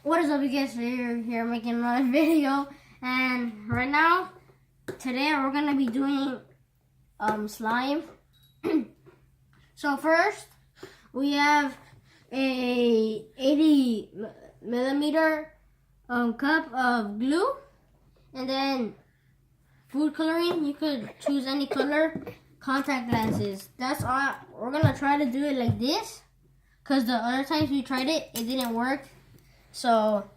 What is up, you guys? We're here making another video, and right now, today we're gonna be doing slime. So first, we have a 80 millimeter cup of glue, and then food coloring. You could choose any color. Contact lenses. That's all. We're gonna try to do it like this, cause the other times we tried it, it didn't work. So,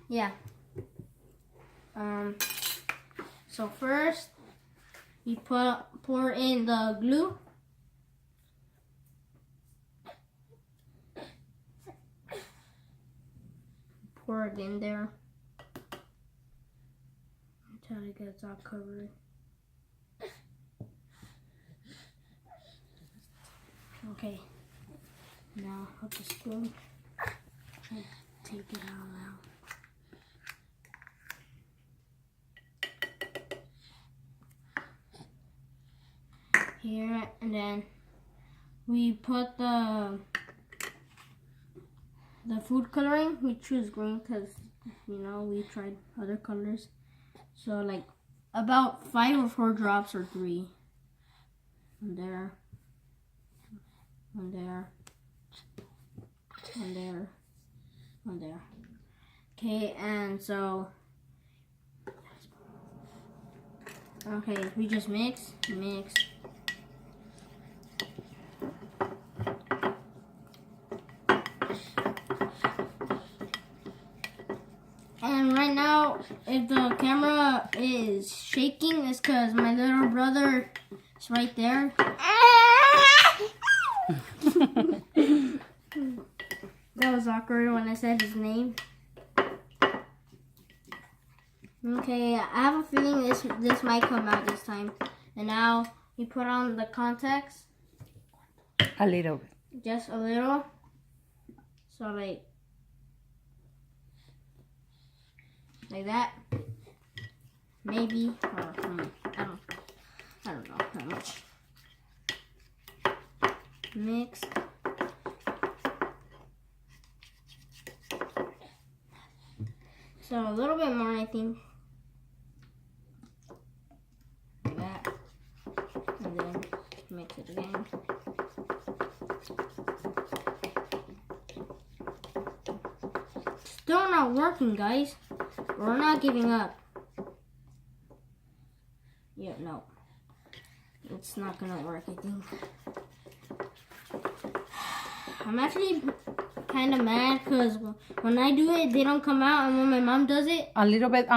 yeah. So first, we pour in the glue. Pour it in there until it gets all covered. Okay. Now, with the spoon, try to take it all out. Here, and then we put the food coloring. We choose green because, you know, we tried other colors. So like about 5 or 4 drops or 3. And there. And there. And there. And there. Okay, and so okay, we just mix. And right now, if the camera is shaking, it's because my little brother is right there. That was awkward when I said his name. Okay, I have a feeling this might come out this time. And now we put on the contacts. A little bit. Just a little. So like that. Maybe, or I don't know how much. Mix. So a little bit more, I think. Like that. And then mix it again. Still not working, guys. We're not giving up. Yeah, no. It's not gonna work, I think. I'm actually kind of mad because when I do it, they don't come out, and when my mom does it, A little bit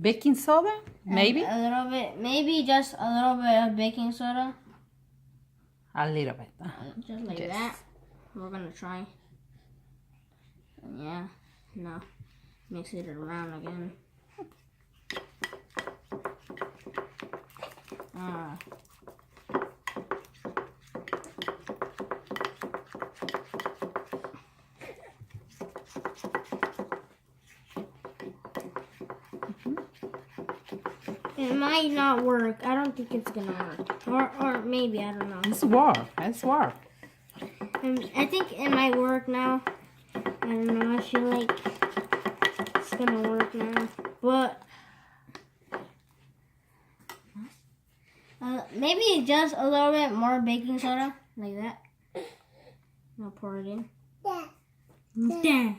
baking soda, maybe. A little bit, maybe just a little bit of baking soda. A little bit. Just like that. We're gonna try. Yeah, no, mix it around again. It might not work. I don't think it's gonna work. Or maybe, I don't know. It's work. I think it might work now. I don't know. I feel like it's gonna work now. But maybe just a little bit more baking soda, like that. I'll pour it in. Yeah.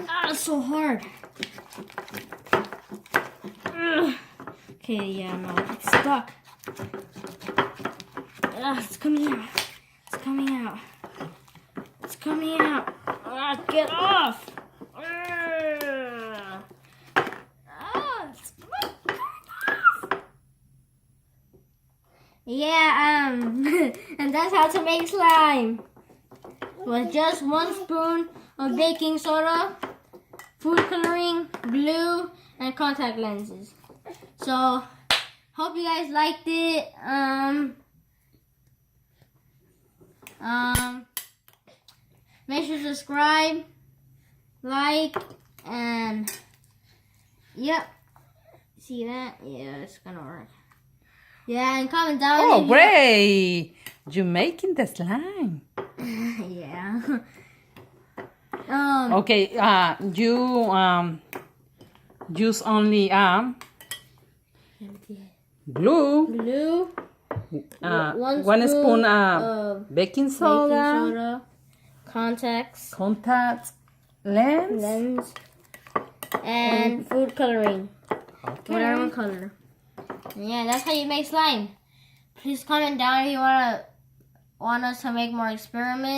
Ah, it's so hard. Okay, yeah, no, it's stuck. It's coming out. It's coming out. It's coming out. Get off. It's coming off. Yeah, and that's how to make slime. With just 1 spoon of baking soda, food coloring, glue, and contact lenses. So, hope you guys liked it. Make sure to subscribe, like, and yep. See that? Yeah, it's gonna work. Yeah, and comment down. Oh, if great! You're making the slime. Yeah. Okay, you use only glue, Glue. one spoon of baking baking soda, soda. Contacts. contact lens. Lens. And food coloring. Whatever color. And yeah, that's how you make slime. Please comment down if you want us to make more experiments.